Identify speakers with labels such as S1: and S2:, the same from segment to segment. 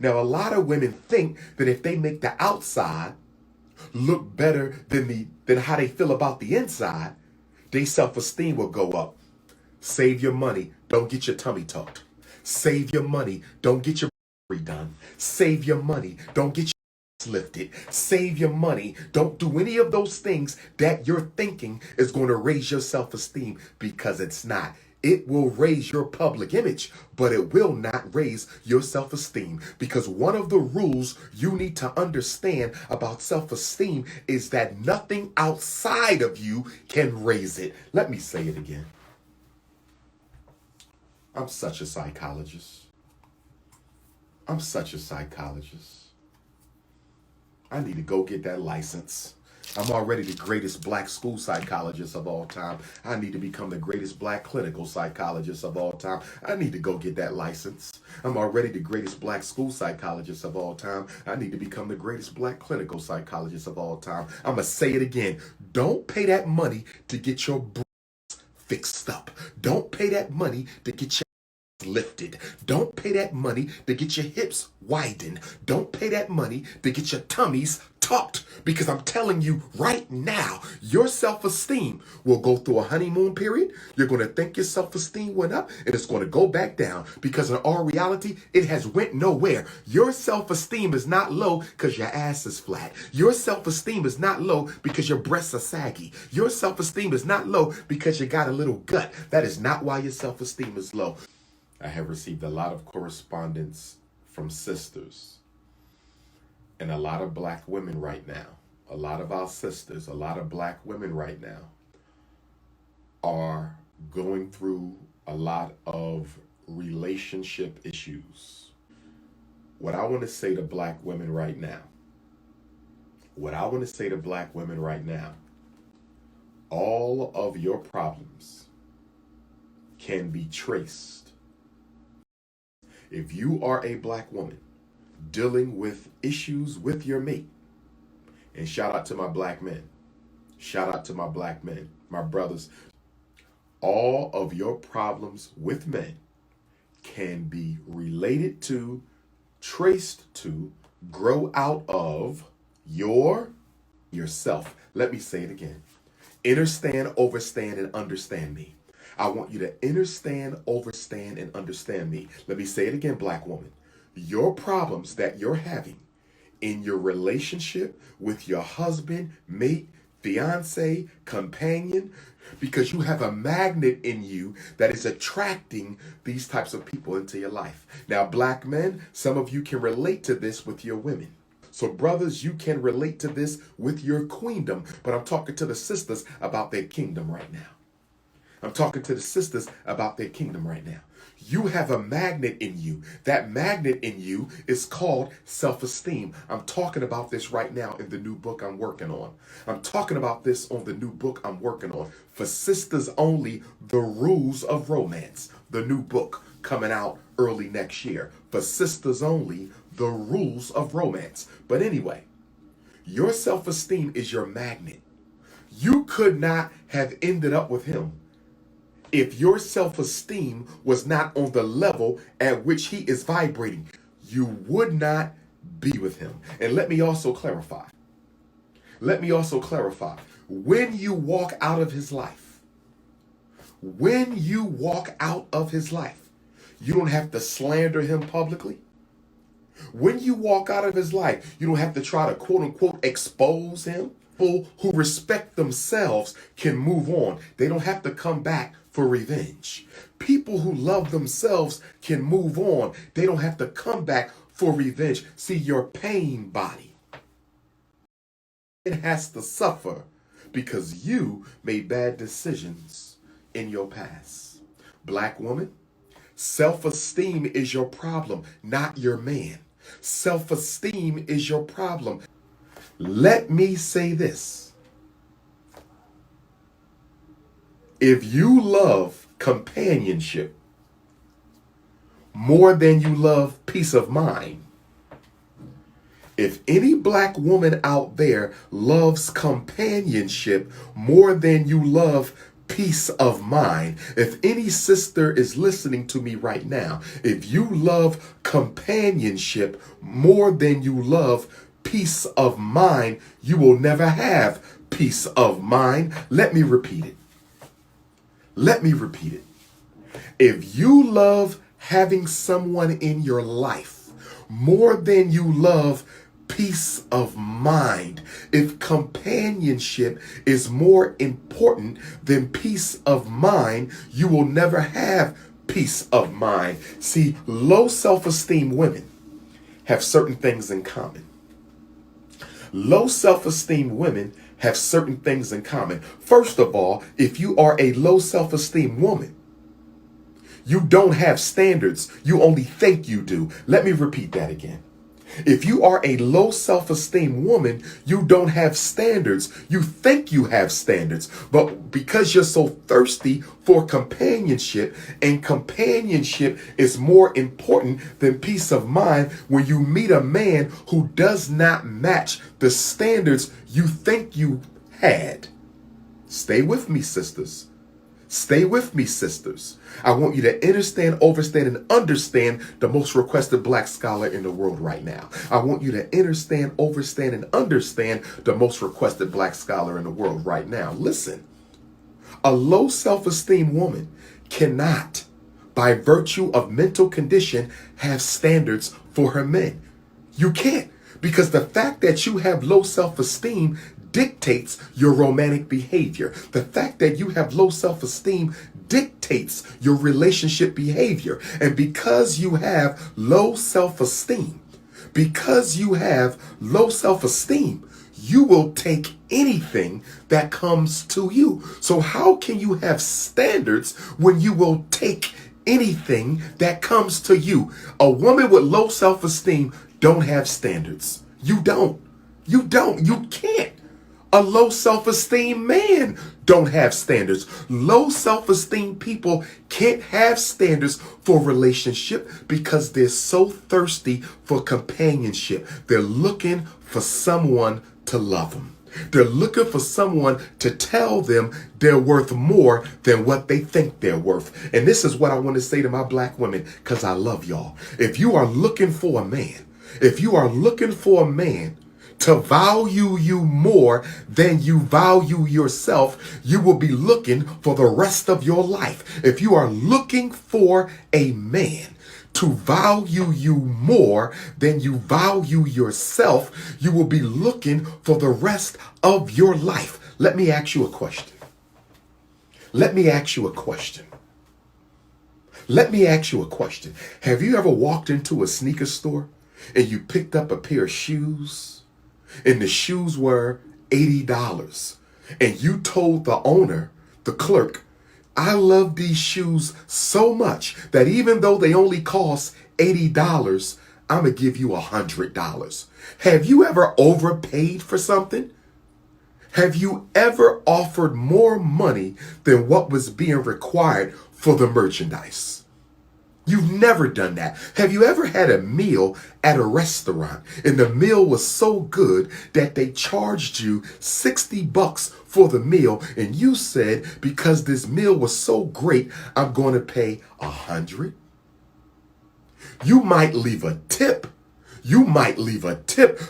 S1: Now, a lot of women think that if they make the outside look better than how they feel about the inside, their self-esteem will go up. Save your money. Don't get your tummy tucked. Save your money. Don't get your redone. Save your money. Don't get your lifted. Save your money. Don't do any of those things that you're thinking is going to raise your self-esteem, because it's not. It will raise your public image, but it will not raise your self-esteem, because one of the rules you need to understand about self-esteem is that nothing outside of you can raise it. Let me say it again. I'm such a psychologist. I'm such a psychologist. I need to go get that license. I'm already the greatest black school psychologist of all time. I need to become the greatest black clinical psychologist of all time. I need to go get that license. I'm already the greatest black school psychologist of all time. I need to become the greatest black clinical psychologist of all time. I'm going to say it again. Don't pay that money to get your breasts fixed up. Don't pay that money to get your lifted. Don't pay that money to get your hips widened. Don't pay that money to get your tummies tucked, because I'm telling you right now, your self-esteem will go through a honeymoon period. You're going to think your self-esteem went up, and it's going to go back down, because in all reality, it has went nowhere. Your self-esteem is not low because your ass is flat. Your self-esteem is not low because your breasts are saggy. Your self-esteem is not low because you got a little gut. That is not why your self-esteem is low. I have received a lot of correspondence from sisters and a lot of black women right now. A lot of our sisters, a lot of black women right now are going through a lot of relationship issues. What I want to say to black women right now, all of your problems can be traced. If you are a black woman dealing with issues with your mate, and shout out to my black men, my brothers, all of your problems with men can be related to, traced to, grow out of yourself. Let me say it again. Understand, overstand, and understand me. I want you to understand, overstand, and understand me. Let me say it again, black woman. Your problems that you're having in your relationship with your husband, mate, fiance, companion, because you have a magnet in you that is attracting these types of people into your life. Now, black men, some of you can relate to this with your women. So brothers, you can relate to this with your queendom, but I'm talking to the sisters about their kingdom right now. You have a magnet in you. That magnet in you is called self-esteem. I'm talking about this right now in the new book I'm working on. For Sisters Only, The Rules of Romance. The new book coming out early next year. For Sisters Only, The Rules of Romance. But anyway, your self-esteem is your magnet. You could not have ended up with him if your self-esteem was not on the level at which he is vibrating. You would not be with him. And let me also clarify. When you walk out of his life, you don't have to slander him publicly. When you walk out of his life, you don't have to try to quote unquote expose him. People who respect themselves can move on. They don't have to come back for revenge. People who love themselves can move on. They don't have to come back for revenge. See, your pain body, it has to suffer because you made bad decisions in your past. Black woman, self-esteem is your problem, not your man. Self-esteem is your problem. Let me say this. If you love companionship more than you love peace of mind, if any black woman out there loves companionship more than you love peace of mind. If any sister is listening to me right now, if you love companionship more than you love peace of mind, you will never have peace of mind. Let me repeat it. Let me repeat it. If you love having someone in your life more than you love peace of mind, if companionship is more important than peace of mind, you will never have peace of mind. See, low self-esteem women have certain things in common. Low self-esteem women have certain things in common. First of all, if you are a low self-esteem woman, you don't have standards. You only think you do. Let me repeat that again. If you are a low self-esteem woman, you don't have standards. You think you have standards, but because you're so thirsty for companionship, and companionship is more important than peace of mind, when you meet a man who does not match the standards you think you had. Stay with me, sisters. Stay with me, sisters. I want you to understand, overstand, and understand the most requested black scholar in the world right now. I want you to understand, overstand, and understand the most requested black scholar in the world right now. Listen, a low self-esteem woman cannot, by virtue of mental condition, have standards for her men. You can't, because the fact that you have low self-esteem dictates your romantic behavior. The fact that you have low self-esteem dictates your relationship behavior. And because you have low self-esteem, you will take anything that comes to you. So how can you have standards when you will take anything that comes to you? A woman with low self-esteem don't have standards. You don't. You can't. A low self-esteem man don't have standards. Low self-esteem people can't have standards for relationship because they're so thirsty for companionship. They're looking for someone to love them. They're looking for someone to tell them they're worth more than what they think they're worth. And this is what I want to say to my black women, because I love y'all. If you are looking for a man, to value you more than you value yourself, you will be looking for the rest of your life. If you are looking for a man to value you more than you value yourself, you will be looking for the rest of your life. Let me ask you a question. Have you ever walked into a sneaker store and you picked up a pair of shoes, and the shoes were $80, and you told the owner, the clerk, I love these shoes so much that even though they only cost $80, I'm going to give you $100. Have you ever overpaid for something? Have you ever offered more money than what was being required for the merchandise? You've never done that. Have you ever had a meal at a restaurant and the meal was so good that they charged you $60 for the meal, and you said, because this meal was so great, I'm going to pay $100? You might leave a tip,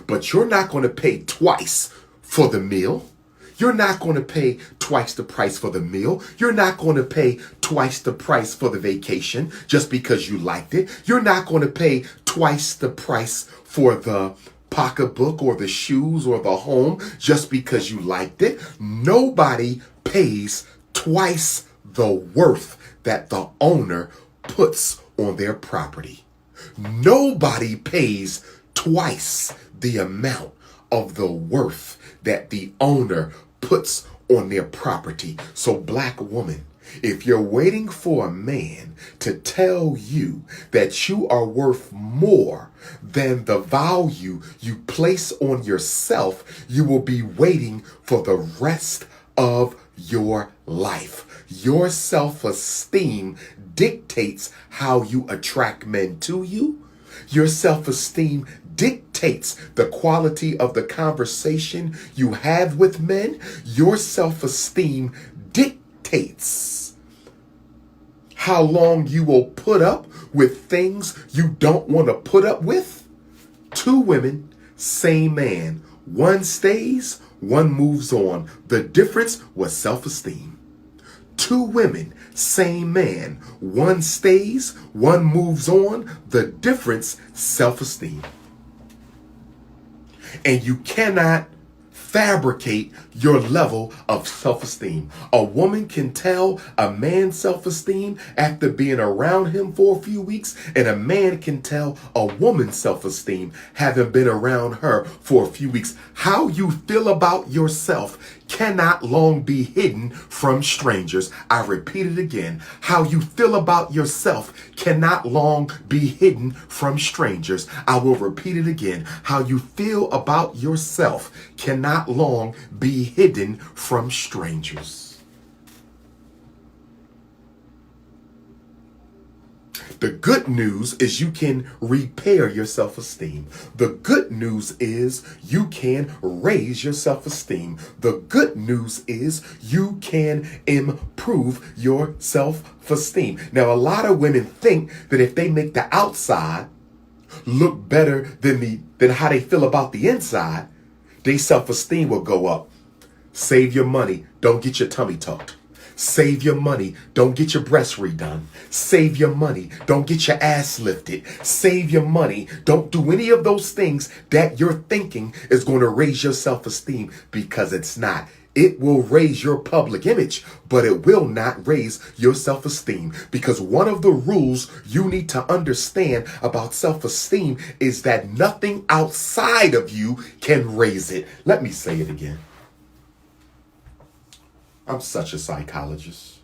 S1: but you're not going to pay twice for the meal. You're not going to pay twice the price for the meal. You're not going to pay twice the price for the vacation just because you liked it. You're not going to pay twice the price for the pocketbook or the shoes or the home just because you liked it. Nobody pays twice the worth that the owner puts on their property. Nobody pays twice the amount of the worth that the owner puts on their property. So black woman, if you're waiting for a man to tell you that you are worth more than the value you place on yourself, you will be waiting for the rest of your life. Your self-esteem dictates how you attract men to you. Your self-esteem dictates the quality of the conversation you have with men. Your self-esteem dictates how long you will put up with things you don't want to put up with. Two women, same man. One stays, one moves on. The difference was self-esteem. Two women, same man. One stays, one moves on. The difference, self-esteem. And you cannot fabricate your level of self-esteem. A woman can tell a man's self-esteem after being around him for a few weeks, and a man can tell a woman's self-esteem having been around her for a few weeks. How you feel about yourself cannot long be hidden from strangers. I repeat it again. How you feel about yourself cannot long be hidden from strangers. I will repeat it again. How you feel about yourself cannot long be hidden from strangers. The good news is you can repair your self-esteem. The good news is you can raise your self-esteem. The good news is you can improve your self-esteem. Now, a lot of women think that if they make the outside look better than how they feel about the inside, their self-esteem will go up. Save your money. Don't get your tummy tucked. Save your money. Don't get your breasts redone. Save your money. Don't get your ass lifted. Save your money. Don't do any of those things that you're thinking is going to raise your self-esteem, because it's not. It will raise your public image, but it will not raise your self-esteem, because one of the rules you need to understand about self-esteem is that nothing outside of you can raise it. Let me say it again. I'm such a psychologist.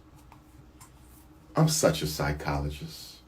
S1: I'm such a psychologist.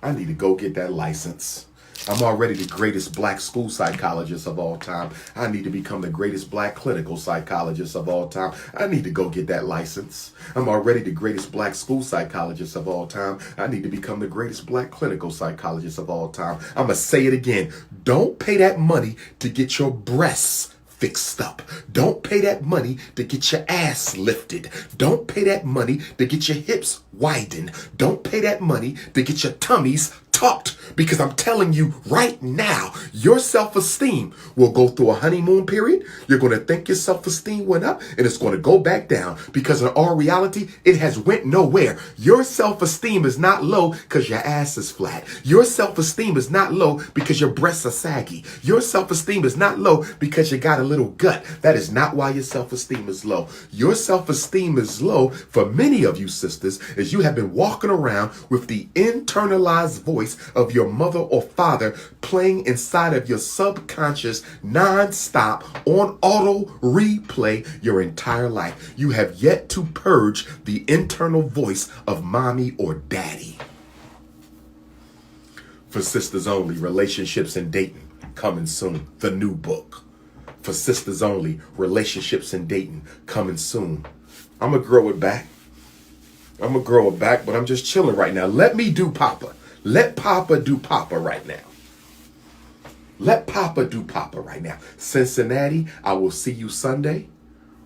S1: I need to go get that license. I'm already the greatest black school psychologist of all time. I need to become the greatest black clinical psychologist of all time. I need to go get that license. I'm already the greatest black school psychologist of all time. I need to become the greatest black clinical psychologist of all time. I'm going to say it again. Don't pay that money to get your breasts fixed up. Don't pay that money to get your ass lifted. Don't pay that money to get your hips widened. Don't pay that money to get your tummies tucked, because I'm telling you right now, your self-esteem will go through a honeymoon period. You're going to think your self-esteem went up, and it's going to go back down, because in all reality, it has went nowhere. Your self-esteem is not low because your ass is flat. Your self-esteem is not low because your breasts are saggy. Your self-esteem is not low because you got a little gut. That is not why your self-esteem is low. Your self-esteem is low for many of you sisters, as you have been walking around with the internalized voice of your mother or father playing inside of your subconscious non-stop on auto replay your entire life. You have yet to purge the internal voice of mommy or daddy. For sisters only, relationships and dating coming soon. The new book. For sisters only, relationships and dating coming soon. I'm going to grow it back. But I'm just chilling right now. Let me do Papa. Let Papa do Papa right now. Let Papa do Papa right now. Cincinnati, I will see you Sunday.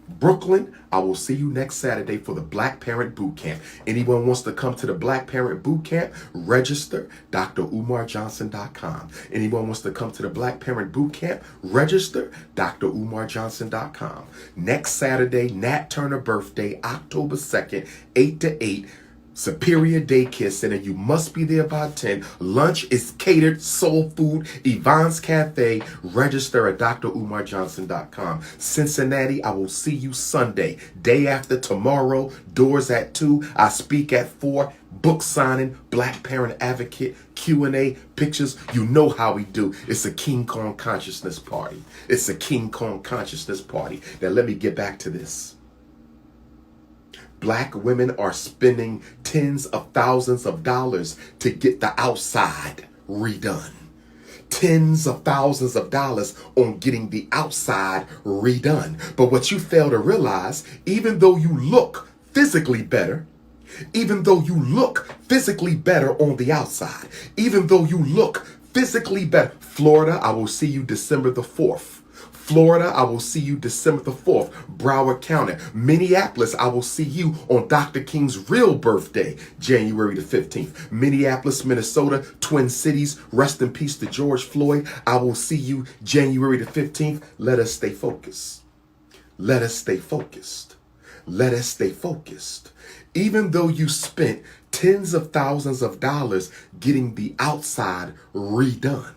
S1: Brooklyn, I will see you next Saturday for the Black Parent Boot Camp. Anyone wants to come to the Black Parent Boot Camp, register, DrUmarJohnson.com. Anyone wants to come to the Black Parent Boot Camp, register, DrUmarJohnson.com. Next Saturday, Nat Turner birthday, October 2nd, 8 to 8. Superior Daycare Center. You must be there by 10. Lunch is catered, soul food, Yvonne's Cafe. Register at DrUmarJohnson.com. Cincinnati, I will see you Sunday, day after tomorrow. Doors at 2. I speak at 4. Book signing, Black Parent Advocate, Q&A, pictures. You know how we do. It's a King Kong Consciousness party. It's a King Kong Consciousness party. Now let me get back to this. Black women are spending tens of thousands of dollars to get the outside redone. Tens of thousands of dollars on getting the outside redone. But what you fail to realize, even though you look physically better, even though you look physically better on the outside, even though you look physically better, Florida, I will see you December the 4th. Florida, I will see you December the 4th, Broward County. Minneapolis, I will see you on Dr. King's real birthday, January the 15th. Minneapolis, Minnesota, Twin Cities, rest in peace to George Floyd. I will see you January the 15th. Let us stay focused. Let us stay focused. Let us stay focused. Even though you spent tens of thousands of dollars getting the outside redone,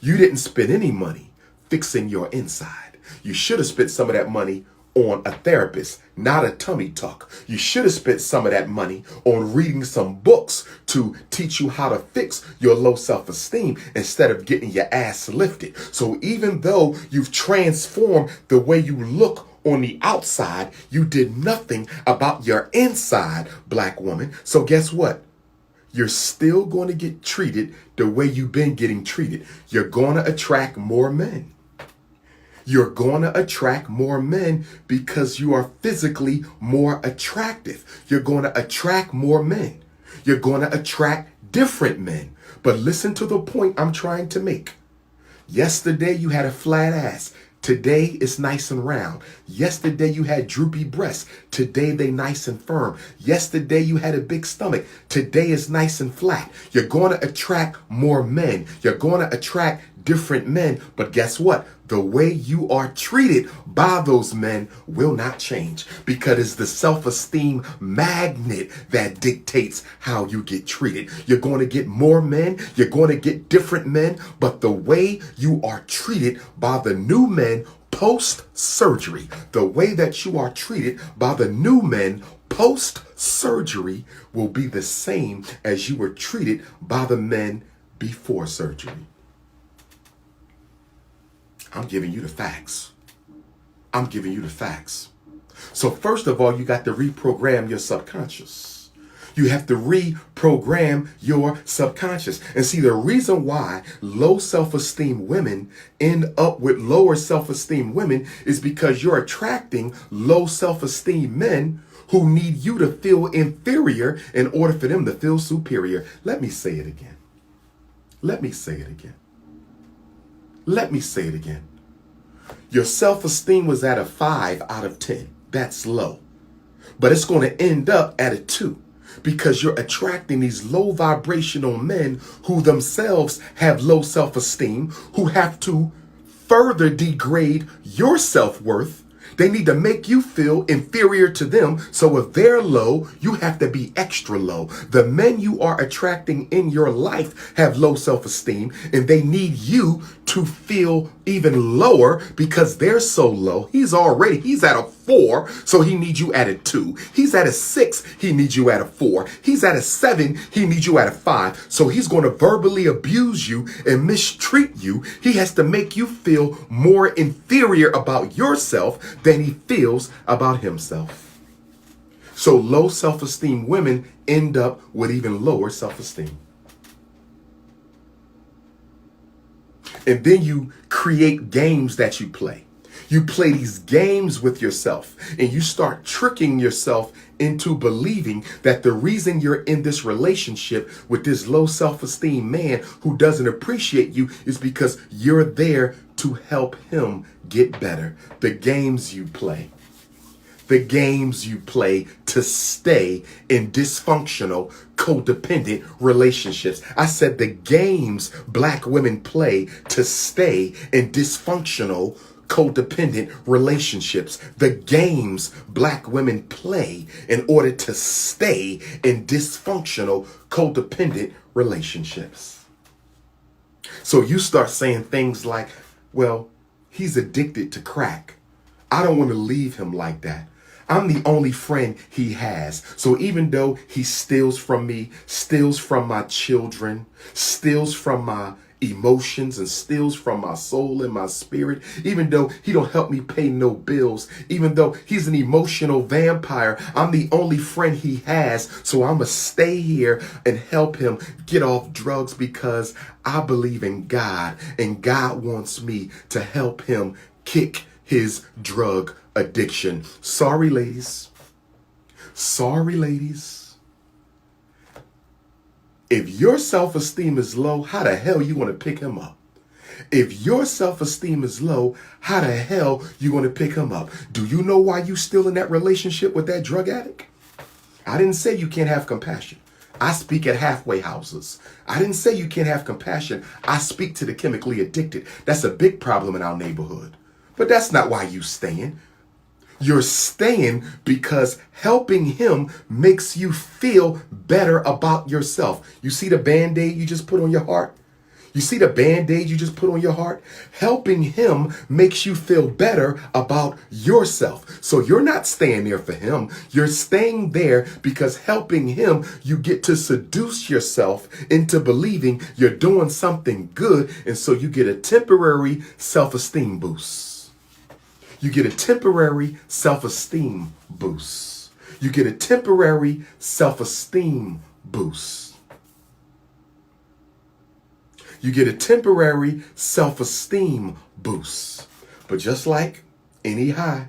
S1: you didn't spend any money fixing your inside. You should have spent some of that money on a therapist, not a tummy tuck. You should have spent some of that money on reading some books to teach you how to fix your low self-esteem instead of getting your ass lifted. So even though you've transformed the way you look on the outside, you did nothing about your inside, black woman. So guess what? You're still going to get treated the way you've been getting treated. You're going to attract more men. You're going to attract more men because you are physically more attractive. You're going to attract more men. You're going to attract different men. But listen to the point I'm trying to make. Yesterday you had a flat ass. Today it's nice and round. Yesterday you had droopy breasts. Today they nice and firm. Yesterday you had a big stomach. Today is nice and flat. You're going to attract more men. You're going to attract different men. But guess what? The way you are treated by those men will not change, because it's the self-esteem magnet that dictates how you get treated. You're going to get more men. You're going to get different men. But the way you are treated by the new men post-surgery, the way that you are treated by the new men post-surgery will be the same as you were treated by the men before surgery. I'm giving you the facts. I'm giving you the facts. So first of all, you got to reprogram your subconscious. You have to reprogram your subconscious. And see, the reason why low self-esteem women end up with lower self-esteem women is because you're attracting low self-esteem men who need you to feel inferior in order for them to feel superior. Let me say it again. Let me say it again. Let me say it again. Your self-esteem was at a 5 out of 10. That's low. But it's going to end up at a 2 because you're attracting these low vibrational men who themselves have low self-esteem, who have to further degrade your self-worth. They need to make you feel inferior to them. So if they're low, you have to be extra low. The men you are attracting in your life have low self-esteem, and they need you to feel even lower because they're so low. He's at a 4, so he needs you at a 2. He's at a 6, he needs you at a 4. He's at a 7, he needs you at a 5. So he's going to verbally abuse you and mistreat you. He has to make you feel more inferior about yourself than he feels about himself. So low self-esteem women end up with even lower self-esteem. And then you create games that you play. You play these games with yourself, and you start tricking yourself into believing that the reason you're in this relationship with this low self-esteem man who doesn't appreciate you is because you're there to help him get better. The games you play. The games you play to stay in dysfunctional, codependent relationships. I said the games black women play to stay in dysfunctional, codependent relationships. The games black women play in order to stay in dysfunctional, codependent relationships. So you start saying things like, well, he's addicted to crack. I don't want to leave him like that. I'm the only friend he has. So even though he steals from me, steals from my children, steals from my emotions, and steals from my soul and my spirit, even though he don't help me pay no bills, even though he's an emotional vampire, I'm the only friend he has. So I'm going to stay here and help him get off drugs because I believe in God, and God wants me to help him kick his drug addiction. Sorry, ladies. Sorry, ladies. If your self-esteem is low, how the hell you want to pick him up? If your self-esteem is low, how the hell you going to pick him up? Do you know why you still in that relationship with that drug addict? I didn't say you can't have compassion. I speak at halfway houses. I didn't say you can't have compassion. I speak to the chemically addicted. That's a big problem in our neighborhood. But that's not why you staying. You're staying because helping him makes you feel better about yourself. You see the Band-Aid you just put on your heart? You see the Band-Aid you just put on your heart? Helping him makes you feel better about yourself. So you're not staying there for him. You're staying there because helping him, you get to seduce yourself into believing you're doing something good. And so you get a temporary self-esteem boost. You get a temporary self-esteem boost. You get a temporary self-esteem boost. You get a temporary self-esteem boost. But just like any high,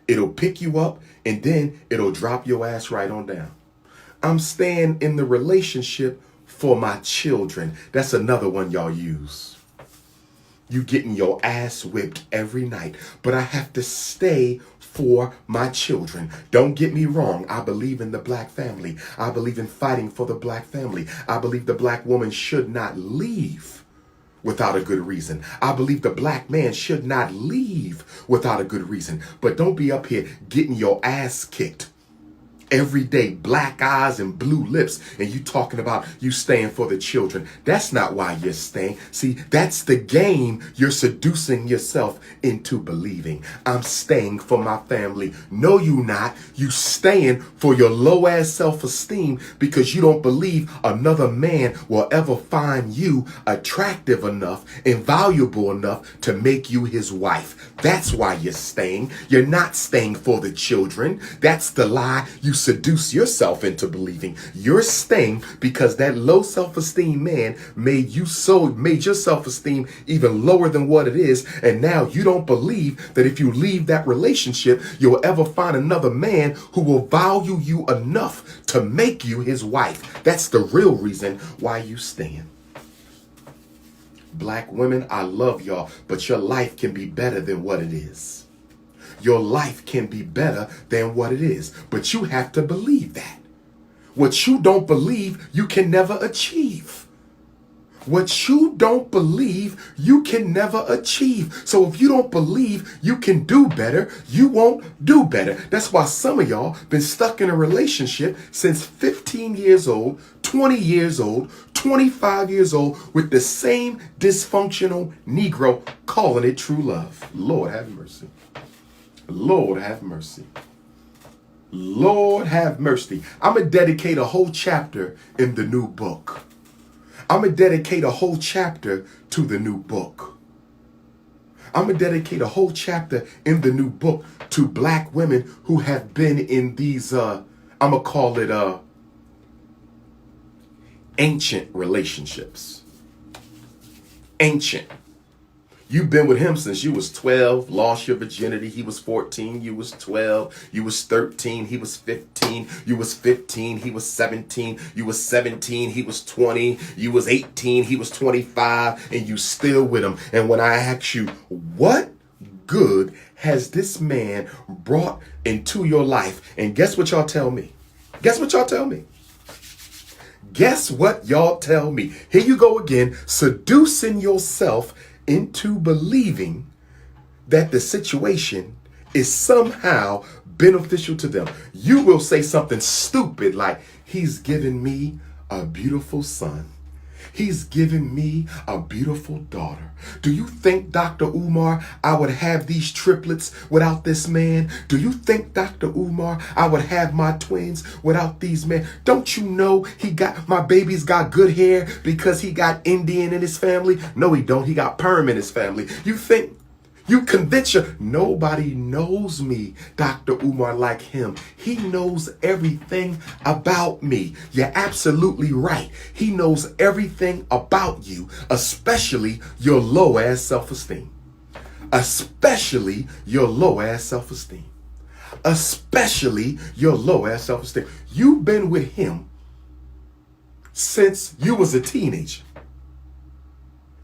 S1: it'll pick you up and then it'll drop your ass right on down. I'm staying in the relationship for my children. That's another one y'all use. You getting your ass whipped every night, but I have to stay for my children. Don't get me wrong. I believe in the black family. I believe in fighting for the black family. I believe the black woman should not leave without a good reason. I believe the black man should not leave without a good reason. But don't be up here getting your ass kicked every day, black eyes and blue lips, and you talking about you staying for the children. That's not why you're staying. See, that's the game you're seducing yourself into believing. I'm staying for my family. No, you not. You staying for your low ass self-esteem because you don't believe another man will ever find you attractive enough and valuable enough to make you his wife. That's why you're staying. You're not staying for the children. That's the lie you seduce yourself into believing. You're staying because that low self-esteem man made your self-esteem even lower than what it is. And now you don't believe that if you leave that relationship, you'll ever find another man who will value you enough to make you his wife. That's the real reason why you staying. Black women, I love y'all, but your life can be better than what it is. Your life can be better than what it is, but you have to believe that. What you don't believe, you can never achieve. What you don't believe, you can never achieve. So if you don't believe you can do better, you won't do better. That's why some of y'all been stuck in a relationship since 15 years old, 20 years old, 25 years old with the same dysfunctional Negro calling it true love. Lord have mercy. Lord have mercy. Lord have mercy. I'm going to dedicate a whole chapter in the new book. I'm going to dedicate a whole chapter to the new book. I'm going to dedicate a whole chapter in the new book to black women who have been in these, I'm going to call it ancient relationships. Ancient. You've been with him since you was 12, lost your virginity. He was 14, you was 12, you was 13, he was 15, you was 15, he was 17, you was 17, he was 20, you was 18, he was 25, and you still with him. And when I ask you, what good has this man brought into your life? And guess what y'all tell me? Guess what y'all tell me? Guess what y'all tell me? Here you go again, seducing yourself into believing that the situation is somehow beneficial to them. You will say something stupid like, he's given me a beautiful son. He's given me a beautiful daughter. Do you think, Dr.UMAR, I would have these triplets without this man? Do you think, Dr.UMAR, I would have my twins without these men? Don't you know my baby's got good hair because he got Indian in his family? No, he don't. He got perm in his family. You think you convince you, nobody knows me, Dr.UMAR, like him. He knows everything about me. You're absolutely right. He knows everything about you, especially your low-ass self-esteem. Especially your low-ass self-esteem. Especially your low-ass self-esteem. You've been with him since you was a teenager.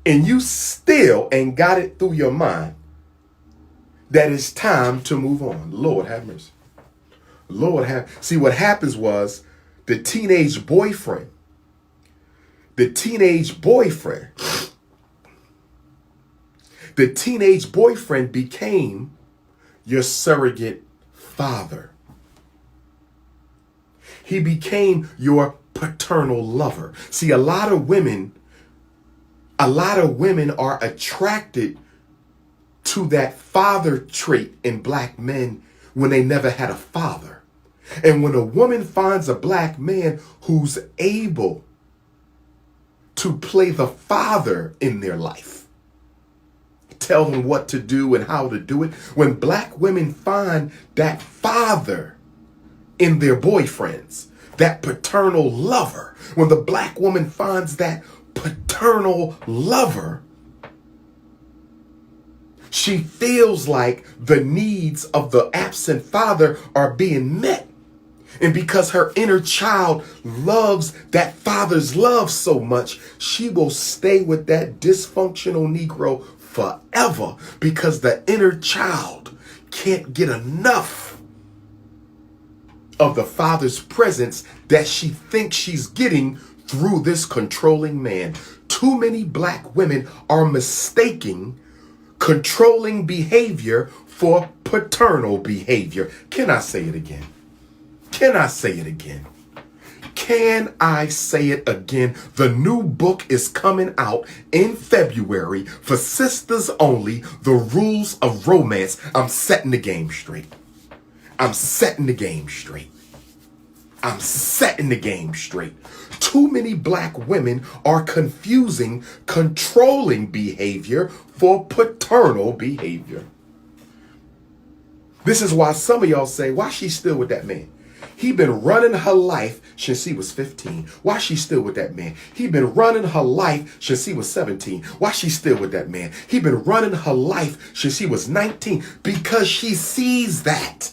S1: and you still ain't got it through your mind that it's time to move on. Lord have mercy. See, what happens was the teenage boyfriend became your surrogate father. He became your paternal lover. See, a lot of women are attracted to that father trait in black men when they never had a father. And when a woman finds a black man who's able to play the father in their life, tell them what to do and how to do it, when black women find that father in their boyfriends, that paternal lover, when the black woman finds that paternal lover, she feels like the needs of the absent father are being met. And because her inner child loves that father's love so much, she will stay with that dysfunctional Negro forever, because the inner child can't get enough of the father's presence that she thinks she's getting through this controlling man. Too many black women are mistaking controlling behavior for paternal behavior. Can I say it again? Can I say it again? Can I say it again? The new book is coming out in February for sisters only, The Rules of Romance. I'm setting the game straight. I'm setting the game straight. I'm setting the game straight. Too many black women are confusing controlling behavior for paternal behavior. This is why some of y'all say, why she still with that man? He been running her life since she was 15. Why she still with that man? He been running her life since he was 17. Why she still with that man? He been running her life since he was 19. Because she sees that.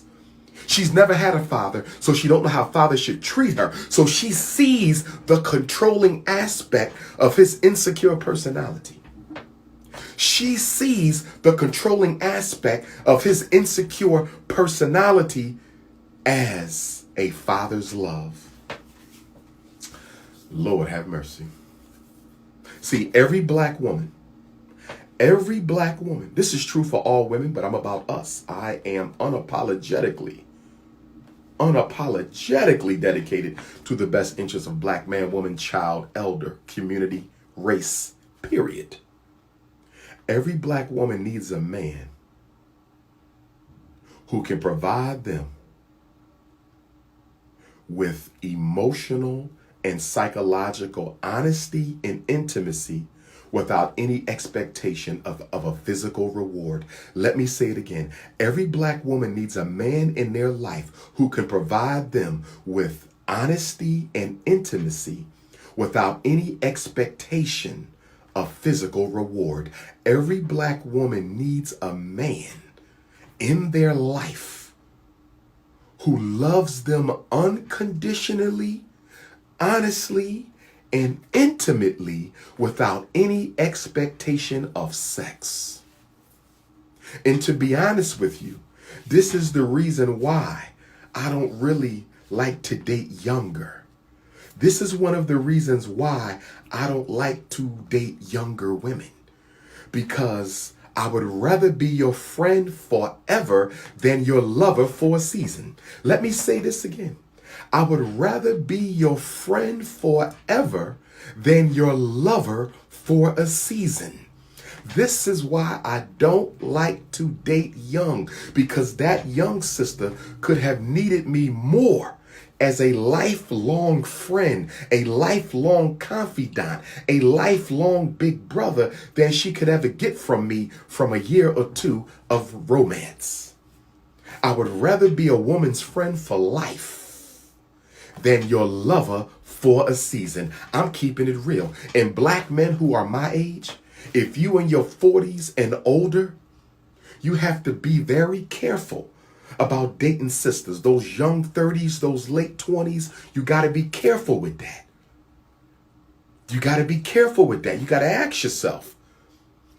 S1: She's never had a father, so she don't know how fathers should treat her. So she sees the controlling aspect of his insecure personality. She sees the controlling aspect of his insecure personality as a father's love. Lord have mercy. See, every black woman, this is true for all women, but I'm about us. I am unapologetically dedicated to the best interests of black man, woman, child, elder, community, race, period. Every black woman needs a man who can provide them with emotional and psychological honesty and intimacy without any expectation of a physical reward. Let me say it again. Every black woman needs a man in their life who can provide them with honesty and intimacy without any expectation of physical reward. Every black woman needs a man in their life who loves them unconditionally, honestly, and intimately without any expectation of sex. And to be honest with you, this is the reason why I don't really like to date younger. This is one of the reasons why I don't like to date younger women, because I would rather be your friend forever than your lover for a season. Let me say this again. I would rather be your friend forever than your lover for a season. This is why I don't like to date young, because that young sister could have needed me more as a lifelong friend, a lifelong confidant, a lifelong big brother than she could ever get from me from a year or two of romance. I would rather be a woman's friend for life than your lover for a season. I'm keeping it real. And black men who are my age, if you in your 40s and older, you have to be very careful about dating sisters. Those young 30s, those late 20s, you got to be careful with that. You got to be careful with that. You got to ask yourself,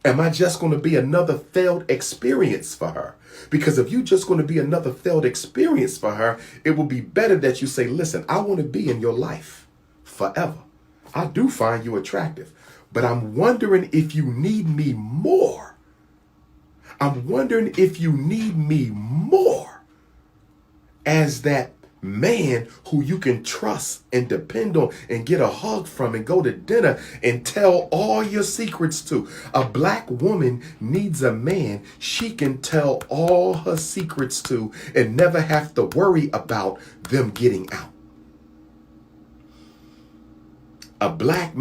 S1: Am I just going to be another failed experience for her? Because if you're just going to be another failed experience for her, it will be better that you say, listen, I want to be in your life forever. I do find you attractive, but I'm wondering if you need me more. I'm wondering if you need me more as that man who you can trust and depend on and get a hug from and go to dinner and tell all your secrets to. A black woman needs a man she can tell all her secrets to and never have to worry about them getting out. A black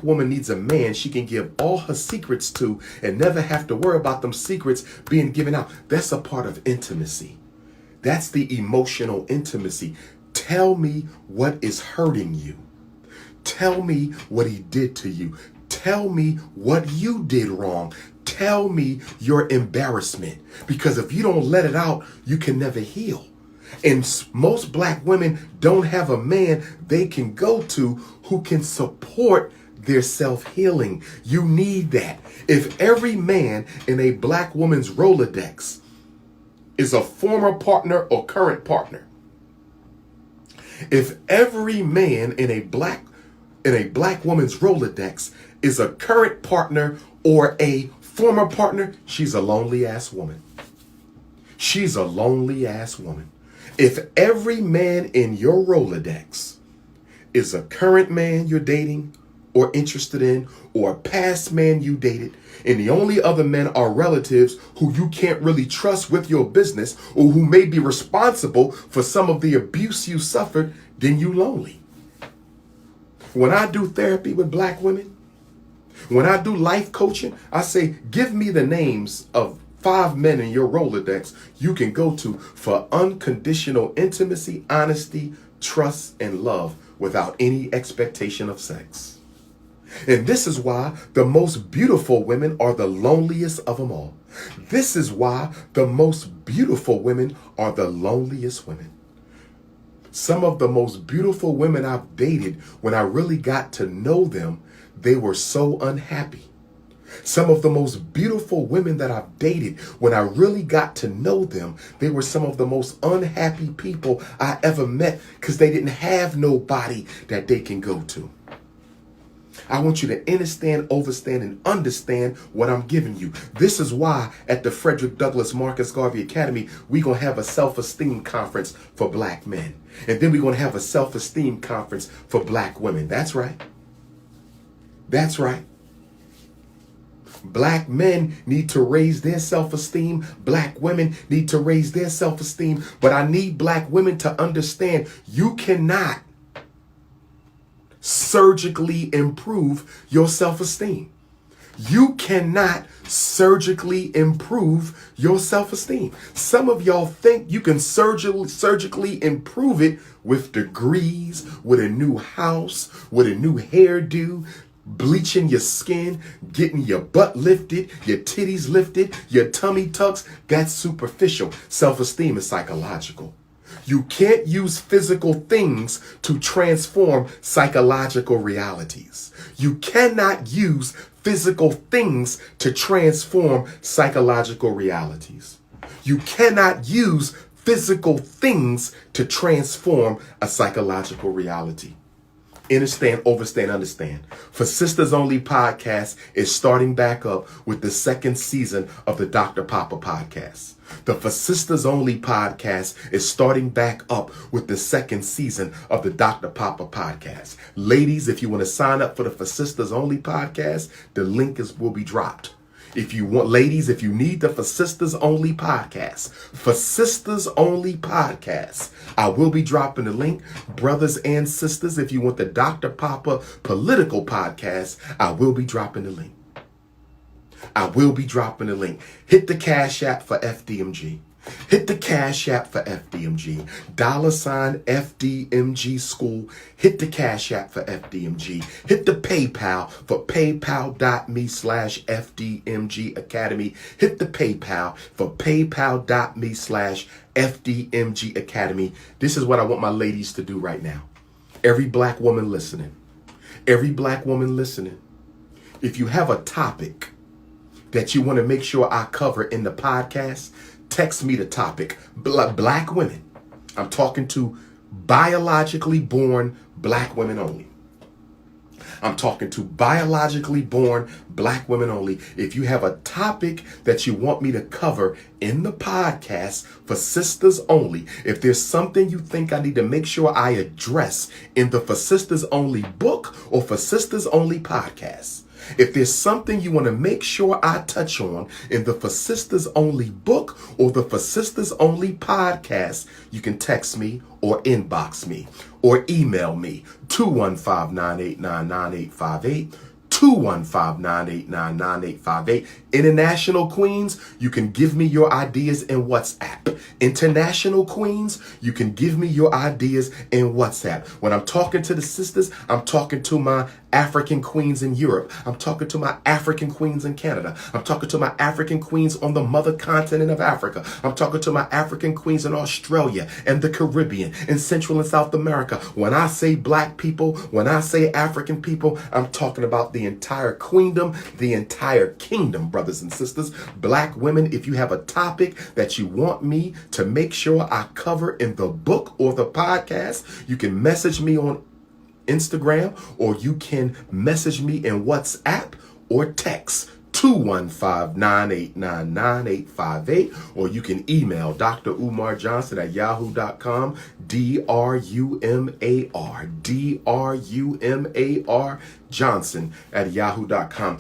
S1: woman needs a man she can give all her secrets to and never have to worry about them secrets being given out. That's a part of intimacy. That's the emotional intimacy. Tell me what is hurting you. Tell me what he did to you. Tell me what you did wrong. Tell me your embarrassment. Because if you don't let it out, you can never heal. And most black women don't have a man they can go to who can support their self-healing. You need that. If every man in a black woman's Rolodex is a former partner or current partner, if every man in a black woman's Rolodex is a current partner or a former partner, she's a lonely ass woman. She's a lonely ass woman. If every man in your Rolodex is a current man you're dating or interested in, or a past man you dated, and the only other men are relatives who you can't really trust with your business or who may be responsible for some of the abuse you suffered, then you lonely. When I do therapy with black women, when I do life coaching, I say, give me the names of 5 men in your Rolodex you can go to for unconditional intimacy, honesty, trust, and love without any expectation of sex. And this is why the most beautiful women are the loneliest of them all. This is why the most beautiful women are the loneliest women. Some of the most beautiful women I've dated, when I really got to know them, they were so unhappy. Some of the most beautiful women that I've dated, when I really got to know them, they were some of the most unhappy people I ever met because they didn't have nobody that they can go to. I want you to understand, overstand, and understand what I'm giving you. This is why at the Frederick Douglass Marcus Garvey Academy, we're going to have a self-esteem conference for black men. And then we're going to have a self-esteem conference for black women. That's right. That's right. Black men need to raise their self-esteem. Black women need to raise their self-esteem. But I need black women to understand you cannot surgically improve your self-esteem. You cannot surgically improve your self-esteem. Some of y'all think you can surgically improve it with degrees, with a new house, with a new hairdo, bleaching your skin, getting your butt lifted, your titties lifted, your tummy tucks. That's superficial. Self-esteem is psychological. You can't use physical things to transform psychological realities. You cannot use physical things to transform psychological realities. You cannot use physical things to transform a psychological reality. Understand, overstand, understand. For Sistas Only podcast is starting back up with the 2nd season of the DrP.O.P.A podcast. The For Sistas Only podcast is starting back up with the 2nd season of the DrP.O.P.A podcast. Ladies, if you want to sign up for the For Sistas Only podcast, the link will be dropped. If you want, ladies, if you need the For Sistas Only podcast, For Sistas Only podcast, I will be dropping the link. Brothers and sisters, if you want the DrP.O.P.A political podcast, I will be dropping the link. I will be dropping the link. Hit the Cash App for FDMG. Hit the Cash App for FDMG. $ FDMG School. Hit the Cash App for FDMG. Hit the PayPal for paypal.me/FDMG Academy. Hit the PayPal for paypal.me/FDMG Academy. This is what I want my ladies to do right now. Every black woman listening. Every black woman listening. If you have a topic that you want to make sure I cover in the podcast, text me the topic. Black women. I'm talking to biologically born black women only. I'm talking to biologically born black women only. If you have a topic that you want me to cover in the podcast for sisters only, if there's something you think I need to make sure I address in the For Sisters Only book or For Sisters Only podcast, if there's something you want to make sure I touch on in the For Sisters Only book or the For Sisters Only podcast, you can text me or inbox me or email me 215-989-9858. 215-989-9858. International Queens, you can give me your ideas in WhatsApp. International Queens, you can give me your ideas in WhatsApp. When I'm talking to the sisters, I'm talking to my African queens in Europe. I'm talking to my African queens in Canada. I'm talking to my African queens on the mother continent of Africa. I'm talking to my African queens in Australia and the Caribbean, in Central and South America. When I say black people, when I say African people, I'm talking about the entire queendom, the entire kingdom, brothers and sisters. Black women, if you have a topic that you want me to make sure I cover in the book or the podcast, you can message me on Instagram, or you can message me in WhatsApp or text 215-989-9858, or you can email DrUmarJohnson at yahoo.com, DrUMAR Johnson at yahoo.com.